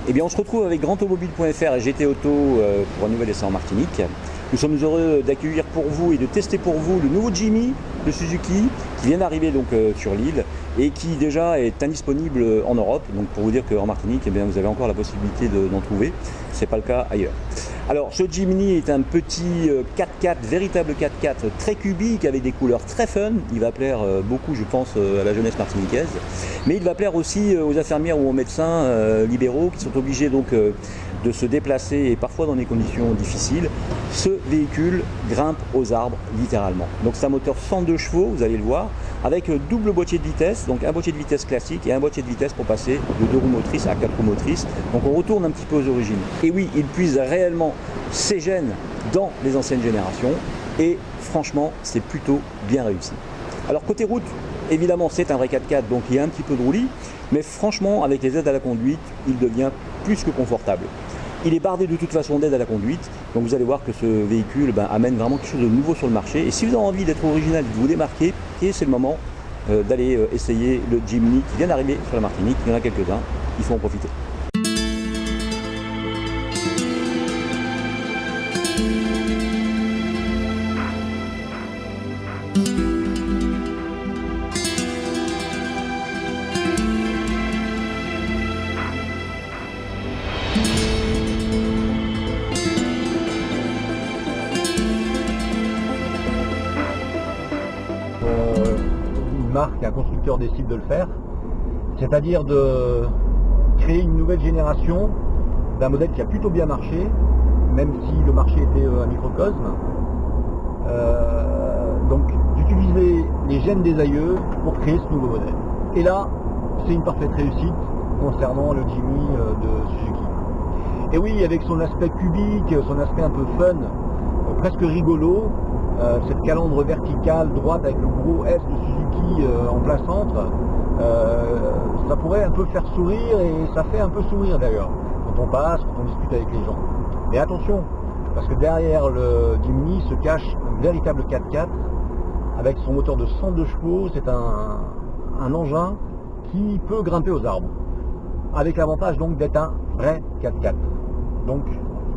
Eh bien, on se retrouve avec grandautomobile.fr et GT Auto pour un nouvel essai en Martinique. Nous sommes heureux d'accueillir pour vous et de tester pour vous le nouveau Jimny de Suzuki qui vient d'arriver donc sur l'île et qui déjà est indisponible en Europe. Donc pour vous dire qu'en Martinique, eh bien, vous avez encore la possibilité d'en trouver. Ce n'est pas le cas ailleurs. Alors ce Jimny est un petit 4x4, véritable 4x4 très cubique avec des couleurs très fun. Il va plaire beaucoup, je pense, à la jeunesse martiniquaise. Mais il va plaire aussi aux infirmières ou aux médecins libéraux qui sont obligés donc de se déplacer et parfois dans des conditions difficiles. Ce véhicule grimpe aux arbres littéralement. Donc c'est un moteur 102 chevaux, vous allez le voir, avec double boîtier de vitesse, donc un boîtier de vitesse classique et un boîtier de vitesse pour passer de 2 roues motrices à 4 roues motrices. Donc on retourne un petit peu aux origines. Et oui, il puise réellement ses gènes dans les anciennes générations et franchement c'est plutôt bien réussi. Alors côté route, évidemment c'est un vrai 4x4 donc il y a un petit peu de roulis, mais franchement avec les aides à la conduite il devient plus que confortable. Il est bardé de toute façon d'aides à la conduite, donc vous allez voir que ce véhicule amène vraiment quelque chose de nouveau sur le marché. Et si vous avez envie d'être original, de vous démarquer, c'est le moment d'aller essayer le Jimny qui vient d'arriver sur la Martinique. Il y en a quelques-uns, il faut en profiter. Marque, un constructeur décide de le faire, c'est-à-dire de créer une nouvelle génération d'un modèle qui a plutôt bien marché, même si le marché était un microcosme. Donc d'utiliser les gènes des aïeux pour créer ce nouveau modèle. Et là, c'est une parfaite réussite concernant le Jimny de Suzuki. Et oui, avec son aspect cubique, son aspect un peu fun, presque rigolo, cette calandre verticale droite avec le gros S de Suzuki en plein centre, ça pourrait un peu faire sourire et ça fait un peu sourire d'ailleurs quand on passe, quand on discute avec les gens. Mais attention, parce que derrière le Jimny se cache un véritable 4x4 avec son moteur de 102 chevaux. C'est un engin qui peut grimper aux arbres, avec l'avantage donc d'être un vrai 4x4. Donc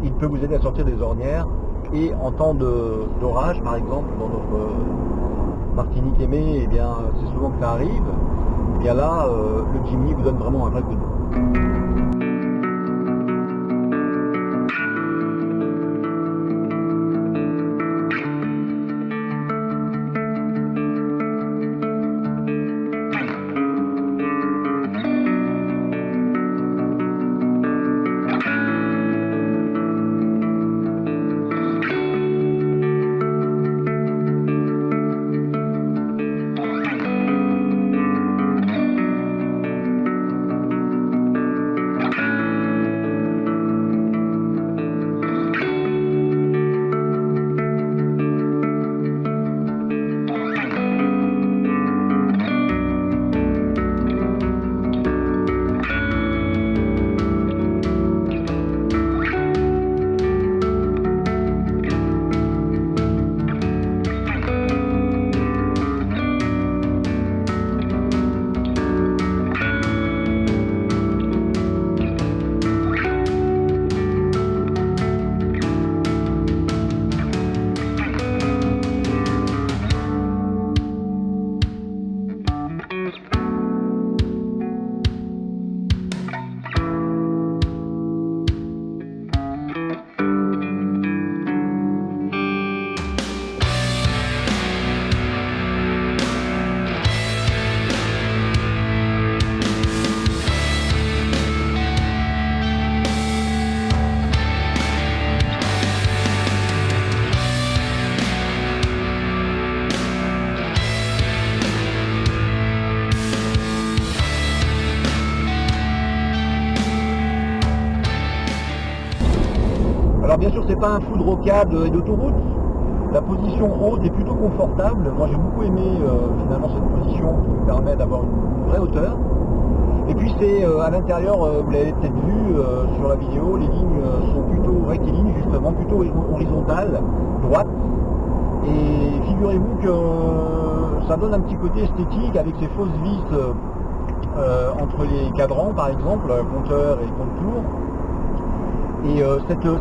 il peut vous aider à sortir des ornières. Et en temps d'orage, par exemple, dans notre Martinique aimée, eh bien, c'est souvent que ça arrive. Et bien là, le Jimny vous donne vraiment un vrai coup de main. Alors bien sûr, c'est pas un fou de rocade et d'autoroute. La position haute est plutôt confortable. Moi j'ai beaucoup aimé finalement cette position qui me permet d'avoir une vraie hauteur. Et puis c'est à l'intérieur, vous l'avez peut-être vu sur la vidéo, les lignes sont plutôt rectilignes justement, plutôt horizontales, droites. Et figurez-vous que ça donne un petit côté esthétique avec ces fausses vis entre les cadrans par exemple, compteur et compte-tour. Et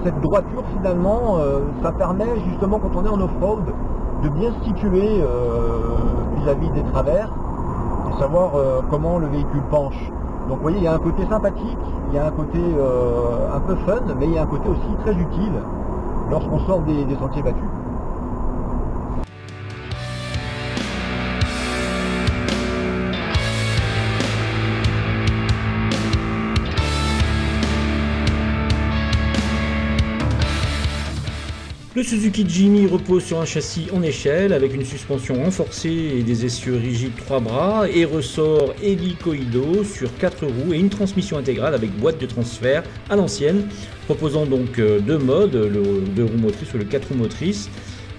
cette droiture finalement, ça permet justement quand on est en off-road de bien se situer vis-à-vis des travers et savoir comment le véhicule penche. Donc vous voyez, il y a un côté sympathique, il y a un côté un peu fun, mais il y a un côté aussi très utile lorsqu'on sort des sentiers battus. Le Suzuki Jimny repose sur un châssis en échelle avec une suspension renforcée et des essieux rigides 3 bras et ressorts hélicoïdaux sur 4 roues et une transmission intégrale avec boîte de transfert à l'ancienne, proposant donc 2 modes, le 2 roues motrices ou le 4 roues motrices,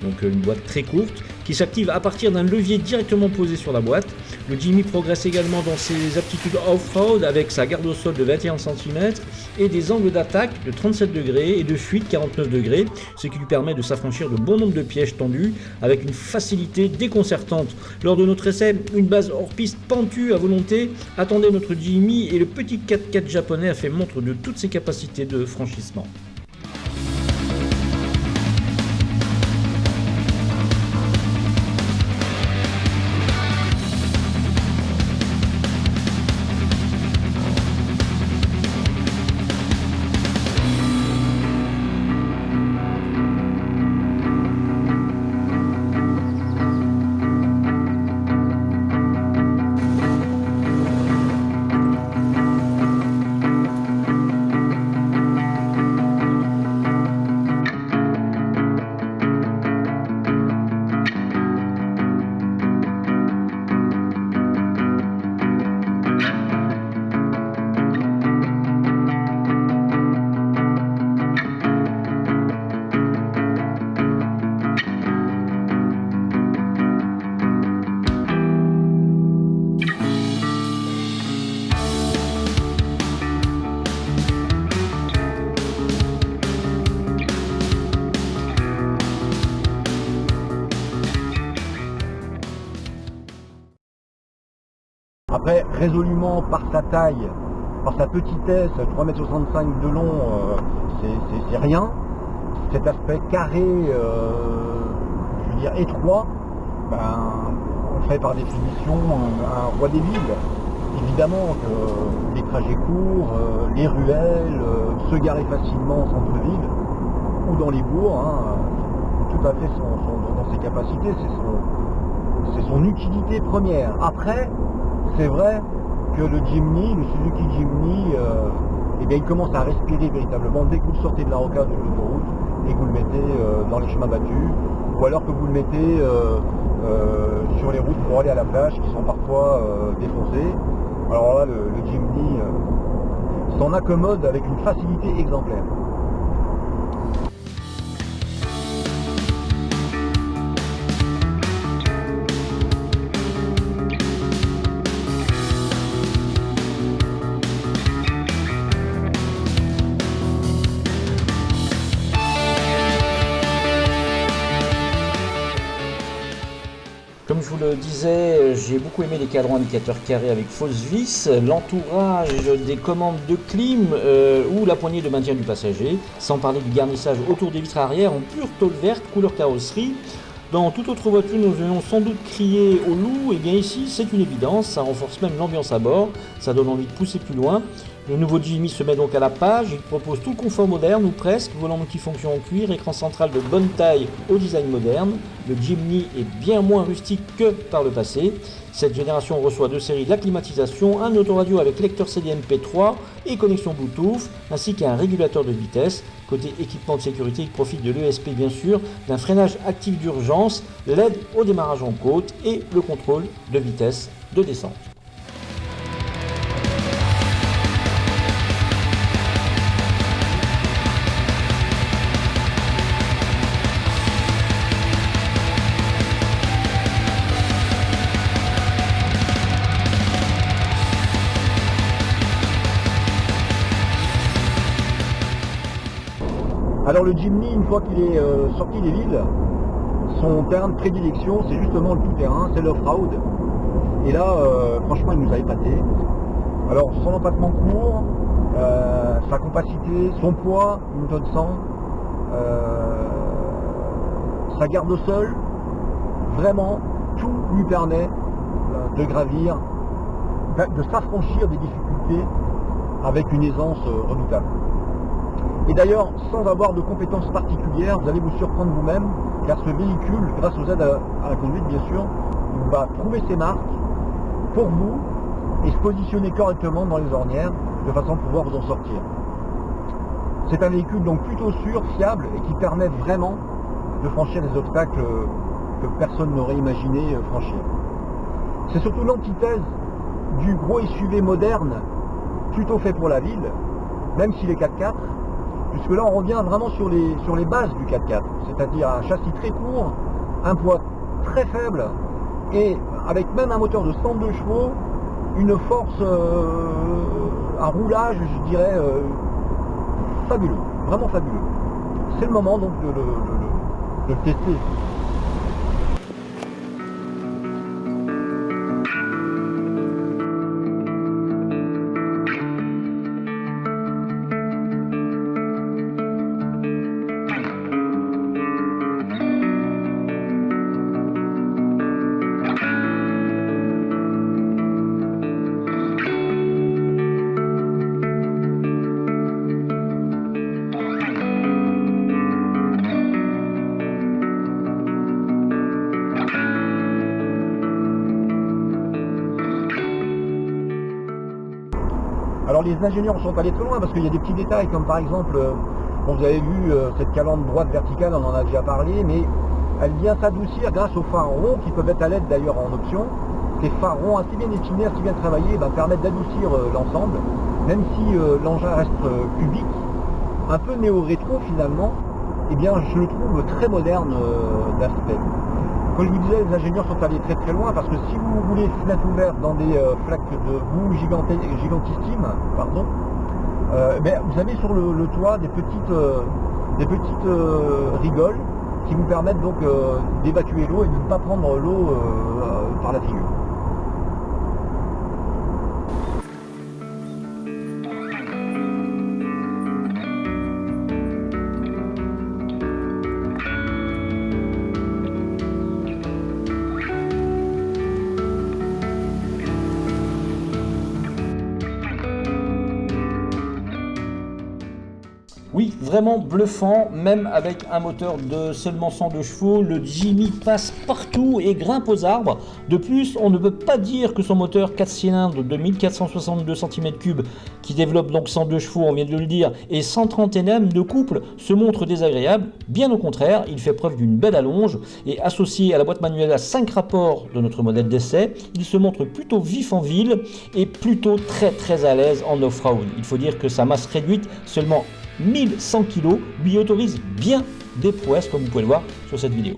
donc une boîte très courte qui s'active à partir d'un levier directement posé sur la boîte. Le Jimny progresse également dans ses aptitudes off-road avec sa garde au sol de 21 cm et des angles d'attaque de 37 degrés et de fuite 49 degrés, ce qui lui permet de s'affranchir de bon nombre de pièges tendus avec une facilité déconcertante. Lors de notre essai, une base hors piste pentue à volonté attendait notre Jimny et le petit 4x4 japonais a fait montre de toutes ses capacités de franchissement. Après, résolument par sa taille, par sa petitesse, 3,65 m de long, c'est rien. Cet aspect carré, je veux dire étroit, on fait par définition un roi des villes. Évidemment que les trajets courts, les ruelles, se garer facilement en centre-ville ou dans les bourgs, tout à fait dans ses capacités, c'est son utilité première. Après, c'est vrai que le Jimny, le Suzuki Jimny, il commence à respirer véritablement dès que vous sortez de la rocade de l'autoroute et que vous le mettez dans les chemins battus, ou alors que vous le mettez sur les routes pour aller à la plage qui sont parfois défoncées. Alors là, le Jimny s'en accommode avec une facilité exemplaire. Comme je vous le disais, j'ai beaucoup aimé les cadrans indicateurs carrés avec fausse vis, l'entourage des commandes de clim ou la poignée de maintien du passager, sans parler du garnissage autour des vitres arrière en pure tôle verte couleur carrosserie. Dans toute autre voiture, nous aurions sans doute crié au loup, et bien ici c'est une évidence, ça renforce même l'ambiance à bord, ça donne envie de pousser plus loin. Le nouveau Jimny se met donc à la page, il propose tout le confort moderne ou presque, volant multifonction en cuir, écran central de bonne taille au design moderne. Le Jimny est bien moins rustique que par le passé. Cette génération reçoit de série la climatisation, un autoradio avec lecteur CD MP3 et connexion Bluetooth, ainsi qu'un régulateur de vitesse. Côté équipement de sécurité, il profite de l'ESP bien sûr, d'un freinage actif d'urgence, l'aide au démarrage en côte et le contrôle de vitesse de descente. Alors le Jimny, une fois qu'il est sorti des villes, son terrain de prédilection, c'est justement le tout-terrain, c'est l'off-road. Et là, franchement, il nous a épaté. Alors son empattement court, sa compacité, son poids, 1 tonne 100, sa garde au sol, vraiment tout lui permet de gravir, de s'affranchir des difficultés avec une aisance redoutable. Et d'ailleurs, sans avoir de compétences particulières, vous allez vous surprendre vous-même, car ce véhicule, grâce aux aides à la conduite bien sûr, il va trouver ses marques pour vous et se positionner correctement dans les ornières de façon à pouvoir vous en sortir. C'est un véhicule donc plutôt sûr, fiable et qui permet vraiment de franchir des obstacles que personne n'aurait imaginé franchir. C'est surtout l'antithèse du gros SUV moderne, plutôt fait pour la ville, même s'il est 4x4, puisque là on revient vraiment sur les bases du 4x4, c'est-à-dire un châssis très court, un poids très faible, et avec même un moteur de 102 chevaux, une force, un roulage, je dirais, fabuleux, vraiment fabuleux. C'est le moment donc de le tester. Alors les ingénieurs sont allés très loin parce qu'il y a des petits détails comme par exemple, bon, vous avez vu cette calandre droite verticale, on en a déjà parlé, mais elle vient s'adoucir grâce aux phares ronds qui peuvent être à l'aide d'ailleurs en option. Ces phares ronds assez bien dessinés, assez bien travaillés, permettent d'adoucir l'ensemble, même si l'engin reste cubique, un peu néo-rétro finalement, eh bien je le trouve très moderne d'aspect. Comme je vous disais, les ingénieurs sont allés très très loin parce que si vous voulez fenêtre ouverte dans des flaques de boue gigantissimes, pardon, vous avez sur le toit des petites rigoles qui vous permettent donc d'évacuer l'eau et de ne pas prendre l'eau par la figure. Oui, vraiment bluffant, même avec un moteur de seulement 102 chevaux, le Jimmy passe partout et grimpe aux arbres. De plus, on ne peut pas dire que son moteur 4 cylindres de 1462 cm3, qui développe donc 102 chevaux, on vient de le dire, et 130 Nm de couple, se montre désagréable. Bien au contraire, il fait preuve d'une belle allonge, et associé à la boîte manuelle à 5 rapports de notre modèle d'essai, il se montre plutôt vif en ville et plutôt très à l'aise en off-road. Il faut dire que sa masse réduite, seulement 1100 kg, lui autorise bien des prouesses comme vous pouvez le voir sur cette vidéo.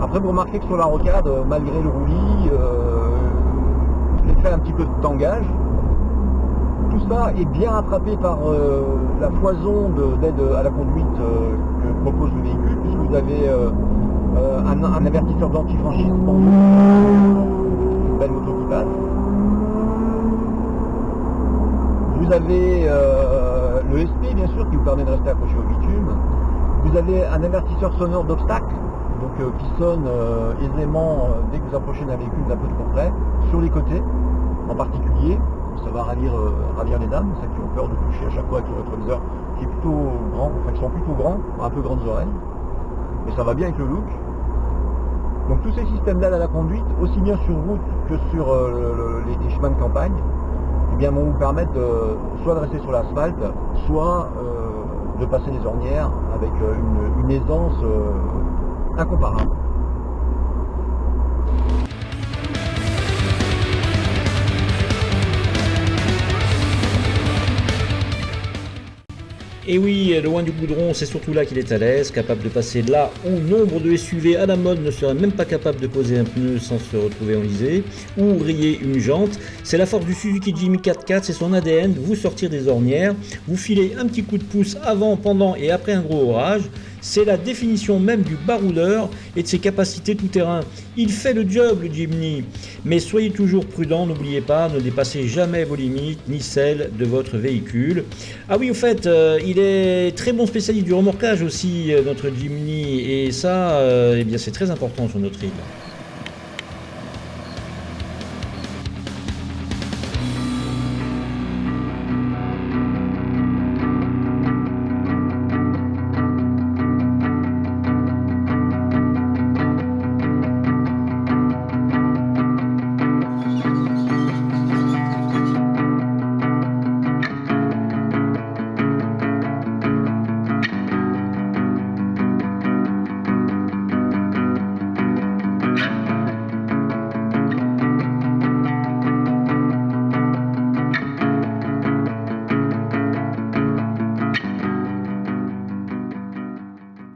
Après vous remarquez que sur la rocade, malgré le roulis, l'effet un petit peu de tangage, tout ça est bien rattrapé par la foison d'aide à la conduite que propose le véhicule, puisque vous avez un avertisseur d'antifranchise pour vous, une belle moto qui passe. Vous avez le SP bien sûr qui vous permet de rester accroché au bitume. Vous avez un avertisseur sonore d'obstacle, donc qui sonne aisément dès que vous approchez d'un véhicule d'un peu trop près, sur les côtés en particulier. Ça va ravir les dames, celles qui ont peur de toucher à chaque fois avec le rétroviseur qui est plutôt grand, enfin qui sont plutôt grands, un peu grandes oreilles, mais ça va bien avec le look. Donc tous ces systèmes d'aide à la conduite, aussi bien sur route que sur les chemins de campagne, eh bien, vont vous permettre soit de rester sur l'asphalte, soit de passer les ornières avec une aisance incomparable. Et oui, loin du goudron, c'est surtout là qu'il est à l'aise, capable de passer là où nombre de SUV à la mode ne seraient même pas capables de poser un pneu sans se retrouver enlisé, ou rayer une jante. C'est la force du Suzuki Jimny 4x4, c'est son ADN, vous sortir des ornières, vous filer un petit coup de pouce avant, pendant et après un gros orage. C'est la définition même du baroudeur et de ses capacités tout-terrain. Il fait le job, le Jimny. Mais soyez toujours prudent, n'oubliez pas, ne dépassez jamais vos limites ni celles de votre véhicule. Ah oui, au fait, il est très bon spécialiste du remorquage aussi, notre Jimny, et ça, eh bien, c'est très important sur notre île.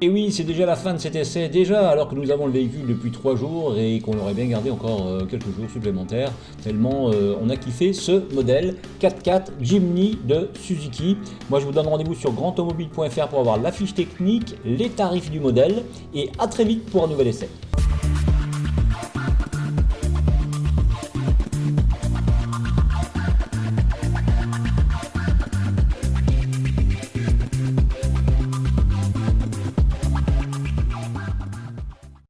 Et oui, c'est déjà la fin de cet essai, déjà alors que nous avons le véhicule depuis 3 jours et qu'on l'aurait bien gardé encore quelques jours supplémentaires, tellement on a kiffé ce modèle 4x4 Jimny de Suzuki. Moi je vous donne rendez-vous sur grandautomobile.fr pour avoir la fiche technique, les tarifs du modèle et à très vite pour un nouvel essai.